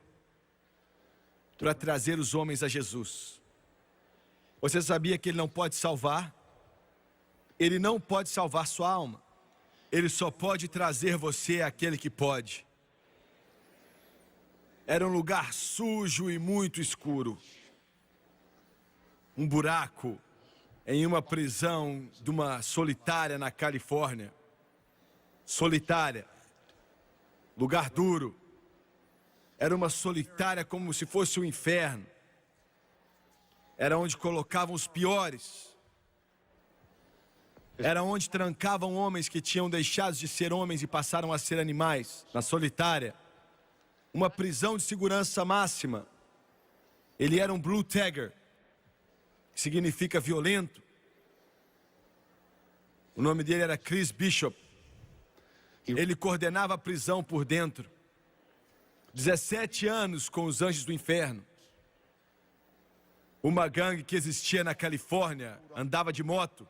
para trazer os homens a Jesus. Você sabia que ele não pode salvar? Ele não pode salvar sua alma. Ele só pode trazer você àquele que pode. Era um lugar sujo e muito escuro. Um buraco em uma prisão de uma solitária na Califórnia. Solitária. Lugar duro. Era uma solitária como se fosse o inferno. Era onde colocavam os piores. Era onde trancavam homens que tinham deixado de ser homens e passaram a ser animais. Na solitária. Uma prisão de segurança máxima. Ele era um blue tagger, que significa violento. O nome dele era Chris Bishop. Ele coordenava a prisão por dentro. 17 anos com os Anjos do Inferno. Uma gangue que existia na Califórnia, andava de moto,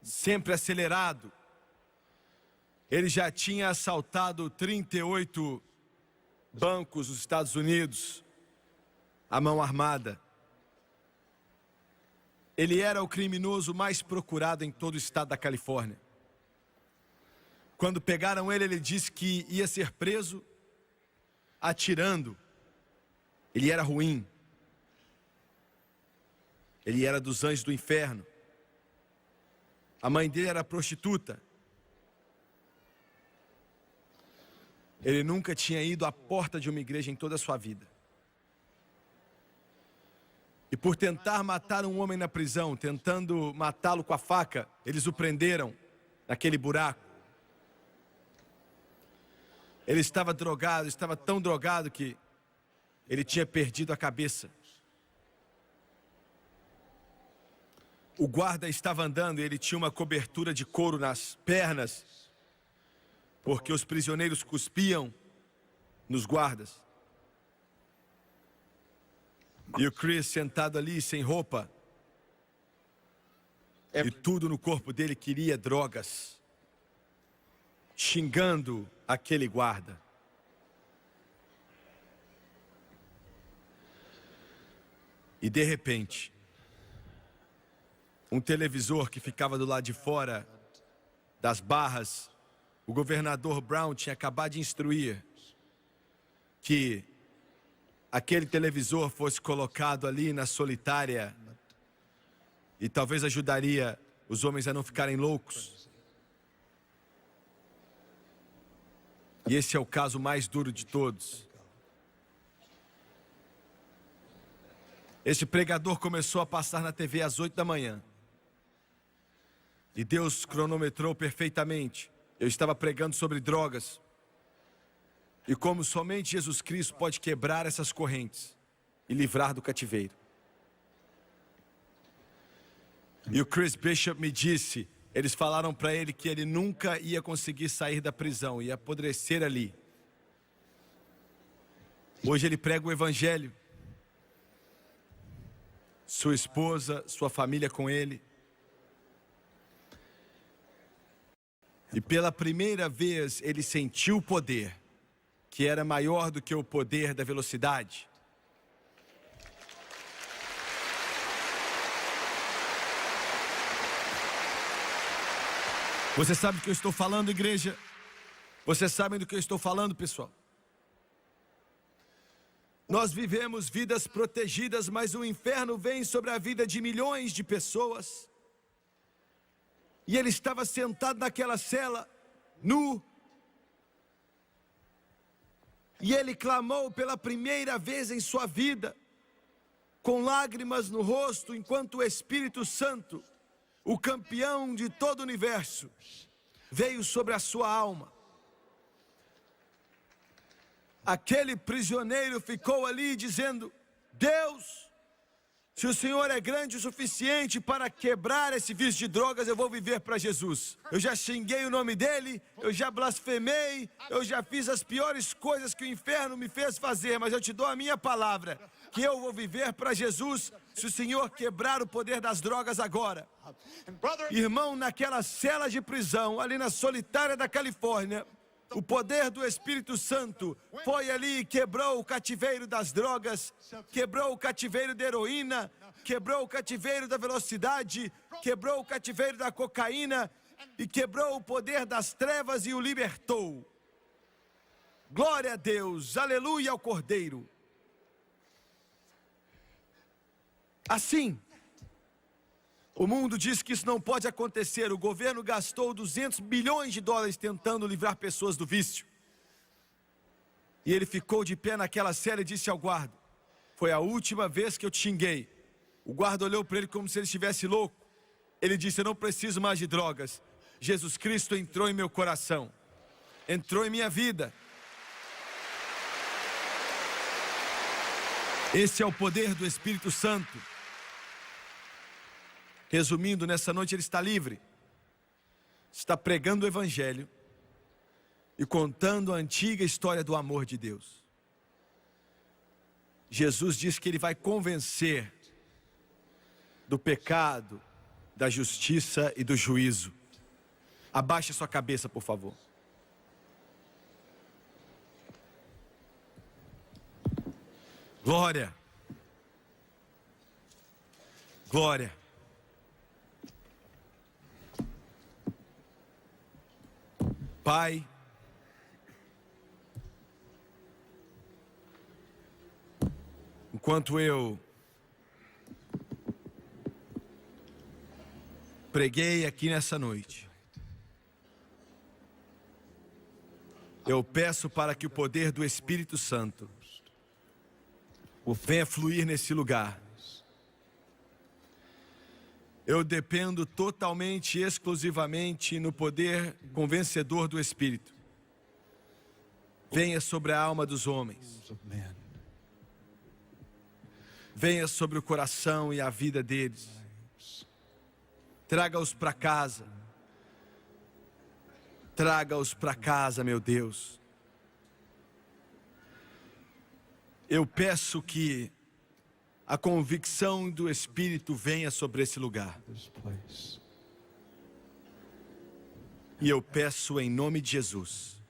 sempre acelerado. Ele já tinha assaltado 38 bancos nos Estados Unidos, à mão armada. Ele era o criminoso mais procurado em todo o estado da Califórnia. Quando pegaram ele, ele disse que ia ser preso atirando. Ele era ruim. Ele era dos Anjos do Inferno. A mãe dele era prostituta. Ele nunca tinha ido à porta de uma igreja em toda a sua vida. E por tentar matar um homem na prisão, tentando matá-lo com a faca, eles o prenderam naquele buraco. Ele estava drogado, estava tão drogado que ele tinha perdido a cabeça. O guarda estava andando e ele tinha uma cobertura de couro nas pernas, porque os prisioneiros cuspiam nos guardas. E o Chris sentado ali, sem roupa, e tudo no corpo dele queria drogas, xingando aquele guarda. E de repente, um televisor que ficava do lado de fora das barras, o governador Brown tinha acabado de instruir que aquele televisor fosse colocado ali na solitária e talvez ajudaria os homens a não ficarem loucos. E esse é o caso mais duro de todos. Este pregador começou a passar na TV às 8 da manhã. E Deus cronometrou perfeitamente. Eu estava pregando sobre drogas. E como somente Jesus Cristo pode quebrar essas correntes e livrar do cativeiro. E o Chris Bishop me disse, eles falaram para ele que ele nunca ia conseguir sair da prisão, ia apodrecer ali. Hoje ele prega o evangelho. Sua esposa, sua família com ele. E pela primeira vez ele sentiu o poder, que era maior do que o poder da velocidade. Você sabe do que eu estou falando, igreja? Vocês sabem do que eu estou falando, pessoal? Nós vivemos vidas protegidas, mas o inferno vem sobre a vida de milhões de pessoas. E ele estava sentado naquela cela, nu. E ele clamou pela primeira vez em sua vida, com lágrimas no rosto, enquanto o Espírito Santo, o campeão de todo o universo, veio sobre a sua alma. Aquele prisioneiro ficou ali dizendo: Deus, se o Senhor é grande o suficiente para quebrar esse vício de drogas, eu vou viver para Jesus. Eu já xinguei o nome dele, eu já blasfemei, eu já fiz as piores coisas que o inferno me fez fazer, mas eu te dou a minha palavra, que eu vou viver para Jesus, se o Senhor quebrar o poder das drogas agora. Irmão, naquela cela de prisão, ali na solitária da Califórnia, o poder do Espírito Santo foi ali e quebrou o cativeiro das drogas, quebrou o cativeiro da heroína, quebrou o cativeiro da velocidade, quebrou o cativeiro da cocaína e quebrou o poder das trevas e o libertou. Glória a Deus, aleluia ao Cordeiro. Assim, o mundo diz que isso não pode acontecer. O governo gastou 200 bilhões de dólares tentando livrar pessoas do vício. E ele ficou de pé naquela cela e disse ao guarda: foi a última vez que eu te xinguei. O guarda olhou para ele como se ele estivesse louco. Ele disse: eu não preciso mais de drogas. Jesus Cristo entrou em meu coração, entrou em minha vida. Esse é o poder do Espírito Santo. Resumindo, nessa noite ele está livre, está pregando o evangelho e contando a antiga história do amor de Deus. Jesus diz que Ele vai convencer do pecado, da justiça e do juízo. Abaixe sua cabeça, por favor. Glória. Glória. Pai, enquanto eu preguei aqui nessa noite, eu peço para que o poder do Espírito Santo venha fluir nesse lugar. Eu dependo totalmente e exclusivamente no poder convencedor do Espírito. Venha sobre a alma dos homens. Venha sobre o coração e a vida deles. Traga-os para casa. Traga-os para casa, meu Deus. Eu peço que a convicção do Espírito venha sobre esse lugar. E eu peço em nome de Jesus.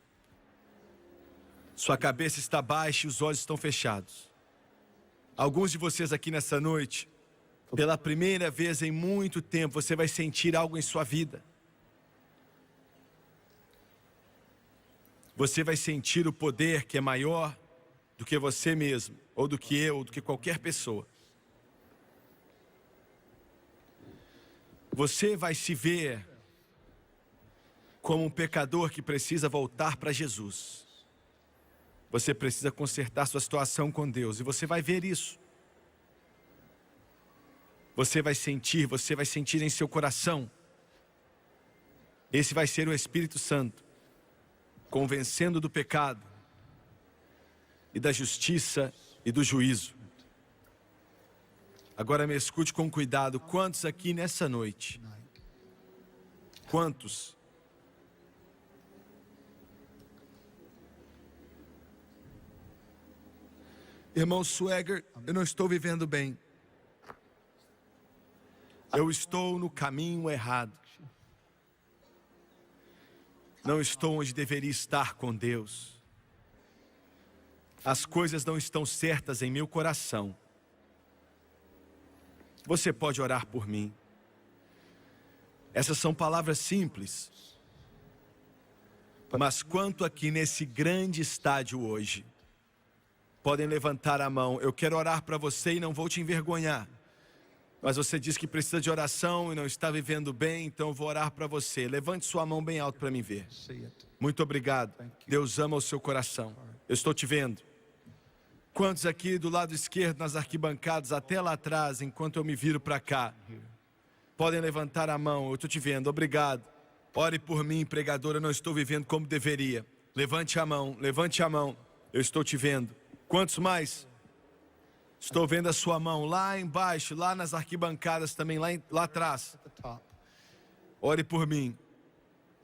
Sua cabeça está baixa e os olhos estão fechados. Alguns de vocês aqui nessa noite, pela primeira vez em muito tempo, você vai sentir algo em sua vida. Você vai sentir o poder que é maior do que você mesmo, ou do que eu, ou do que qualquer pessoa. Você vai se ver como um pecador que precisa voltar para Jesus. Você precisa consertar sua situação com Deus, e você vai ver isso. Você vai sentir em seu coração. Esse vai ser o Espírito Santo, convencendo do pecado, e da justiça e do juízo. Agora me escute com cuidado. Quantos aqui nessa noite? Quantos? Irmão Swagger, eu não estou vivendo bem. Eu estou no caminho errado. Não estou onde deveria estar com Deus. As coisas não estão certas em meu coração. Você pode orar por mim. Essas são palavras simples. Mas quanto aqui nesse grande estádio hoje, podem levantar a mão. Eu quero orar para você e não vou te envergonhar. Mas você diz que precisa de oração e não está vivendo bem, então eu vou orar para você. Levante sua mão bem alto para me ver. Muito obrigado. Deus ama o seu coração. Eu estou te vendo. Quantos aqui do lado esquerdo, nas arquibancadas, até lá atrás, enquanto eu me viro para cá, podem levantar a mão? Eu estou te vendo. Obrigado. Ore por mim, pregador. Eu não estou vivendo como deveria. Levante a mão. Levante a mão. Eu estou te vendo. Quantos mais? Estou vendo a sua mão lá embaixo, lá nas arquibancadas também, lá atrás. Ore por mim.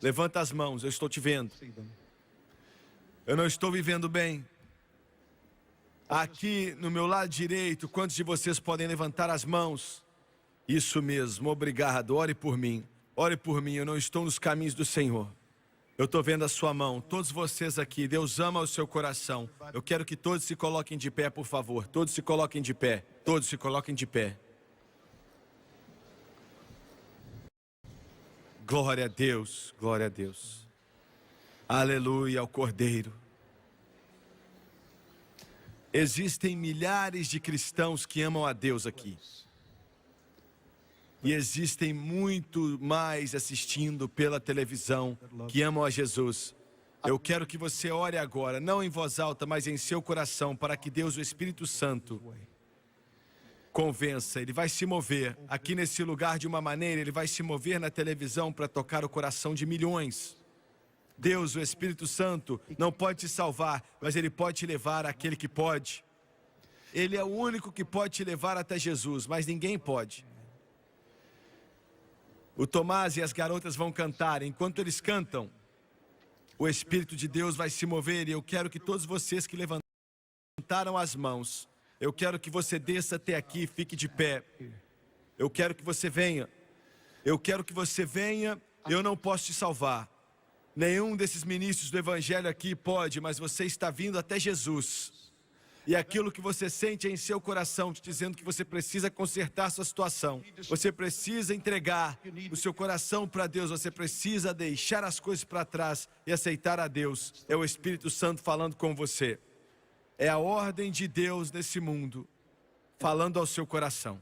Levanta as mãos, eu estou te vendo. Eu não estou vivendo bem. Aqui no meu lado direito, quantos de vocês podem levantar as mãos? Isso mesmo, obrigado. Ore por mim. Ore por mim, eu não estou nos caminhos do Senhor. Eu estou vendo a sua mão, todos vocês aqui, Deus ama o seu coração. Eu quero que todos se coloquem de pé, por favor. Todos se coloquem de pé, todos se coloquem de pé. Glória a Deus, glória a Deus. Aleluia ao Cordeiro. Existem milhares de cristãos que amam a Deus aqui. E existem muito mais assistindo pela televisão que amam a Jesus. Eu quero que você ore agora, não em voz alta, mas em seu coração, para que Deus, o Espírito Santo, convença. Ele vai se mover aqui nesse lugar de uma maneira, ele vai se mover na televisão para tocar o coração de milhões. Deus, o Espírito Santo, não pode te salvar, mas ele pode te levar àquele que pode. Ele é o único que pode te levar até Jesus, mas ninguém pode. O Tomás e as garotas vão cantar. Enquanto eles cantam, o Espírito de Deus vai se mover. E eu quero que todos vocês que levantaram as mãos, Eu quero que você desça até aqui, fique de pé. Eu quero que você venha. Eu quero que você venha. Eu não posso te salvar. Nenhum desses ministros do Evangelho aqui pode, mas você está vindo até Jesus. E aquilo que você sente em seu coração, te dizendo que você precisa consertar sua situação. Você precisa entregar o seu coração para Deus. Você precisa deixar as coisas para trás e aceitar a Deus. É o Espírito Santo falando com você. É a ordem de Deus nesse mundo, falando ao seu coração.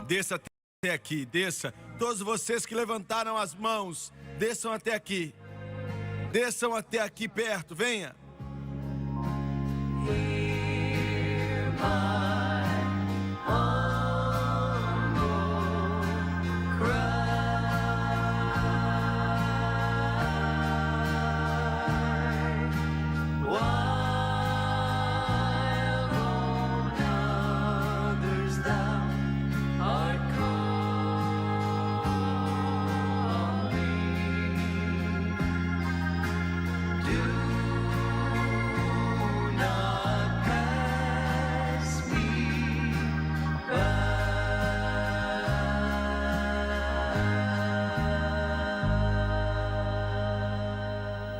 Desça até aqui, desça. Todos vocês que levantaram as mãos, desçam até aqui. Desçam até aqui perto, venha.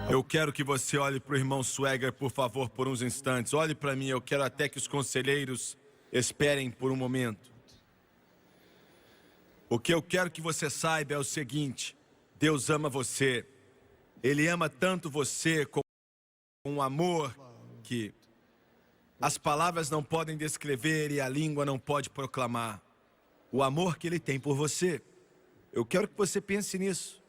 Eu quero que você olhe para o irmão Swagger, por favor, por uns instantes. Olhe para mim, eu quero até que os conselheiros esperem por um momento. O que eu quero que você saiba é o seguinte: Deus ama você. Ele ama tanto você com um amor que as palavras não podem descrever e a língua não pode proclamar. O amor que Ele tem por você. Eu quero que você pense nisso.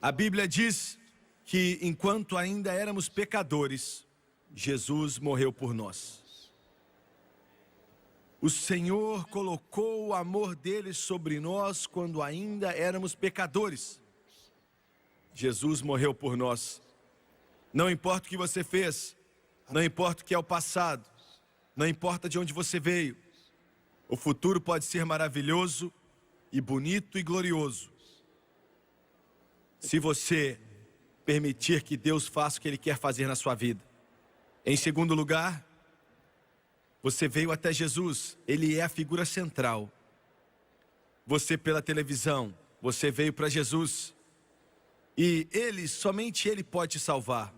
A Bíblia diz que enquanto ainda éramos pecadores, Jesus morreu por nós. O Senhor colocou o amor dele sobre nós quando ainda éramos pecadores. Jesus morreu por nós. Não importa o que você fez, não importa o que é o passado, não importa de onde você veio. O futuro pode ser maravilhoso e bonito e glorioso, se você permitir que Deus faça o que Ele quer fazer na sua vida. Em segundo lugar, você veio até Jesus. Ele é a figura central. Você pela televisão, você veio para Jesus. E Ele, somente Ele pode te salvar.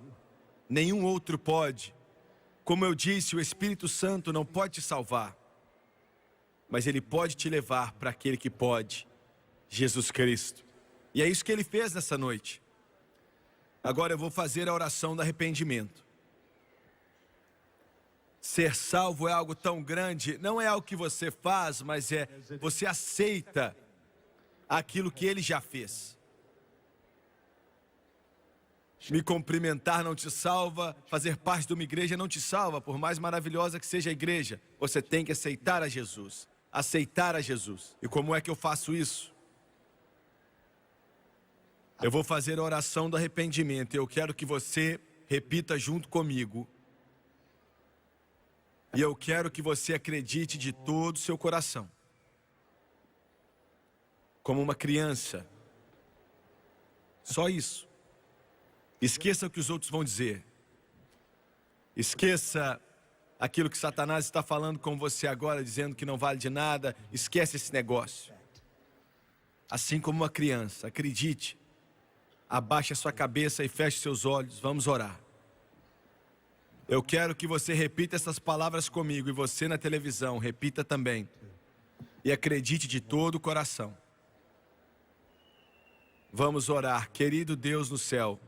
Nenhum outro pode. Como eu disse, o Espírito Santo não pode te salvar. Mas Ele pode te levar para aquele que pode, Jesus Cristo. E é isso que Ele fez nessa noite. Agora eu vou fazer a oração do arrependimento. Ser salvo é algo tão grande, não é algo que você faz, mas você aceita aquilo que Ele já fez. Me cumprimentar não te salva, fazer parte de uma igreja não te salva, por mais maravilhosa que seja a igreja. Você tem que aceitar a Jesus, aceitar a Jesus. E como é que eu faço isso? Eu vou fazer a oração do arrependimento e eu quero que você repita junto comigo. E eu quero que você acredite de todo o seu coração. Como uma criança. Só isso. Esqueça o que os outros vão dizer. Esqueça aquilo que Satanás está falando com você agora, dizendo que não vale de nada. Esquece esse negócio. Assim como uma criança, acredite. Abaixe a sua cabeça e feche seus olhos. Vamos orar. Eu quero que você repita essas palavras comigo, e você na televisão, repita também. E acredite de todo o coração. Vamos orar. Querido Deus no céu,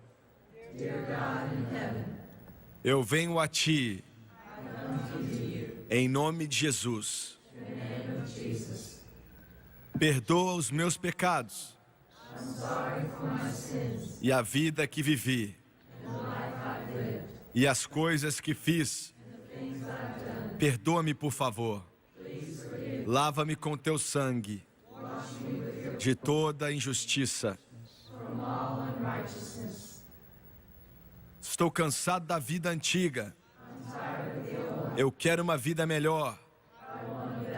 eu venho a Ti, em nome de Jesus. Perdoa os meus pecados e a vida que vivi e as coisas que fiz. Perdoa-me, por favor. Lava-me com Teu sangue de toda injustiça. Estou cansado da vida antiga. Eu quero uma vida melhor.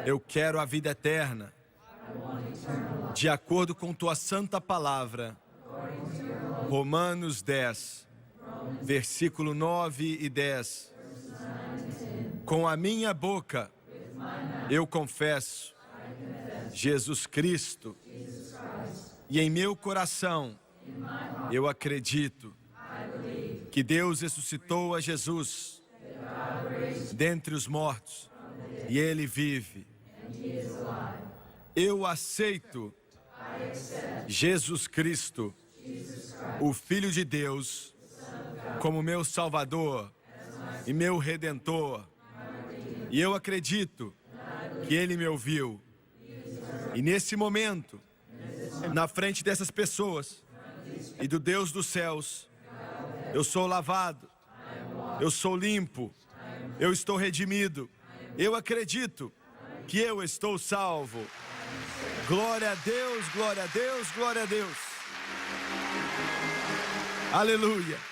Eu quero a vida eterna. De acordo com Tua santa palavra. Romanos 10, versículo 9 e 10. Com a minha boca eu confesso Jesus Cristo, e em meu coração eu acredito que Deus ressuscitou a Jesus dentre os mortos e Ele vive. Eu aceito Jesus Cristo, o Filho de Deus, como meu Salvador e meu Redentor. E eu acredito que Ele me ouviu. E nesse momento, na frente dessas pessoas e do Deus dos céus, eu sou lavado, eu sou limpo, eu estou redimido. Eu acredito que eu estou salvo. Glória a Deus, glória a Deus, glória a Deus. Aleluia.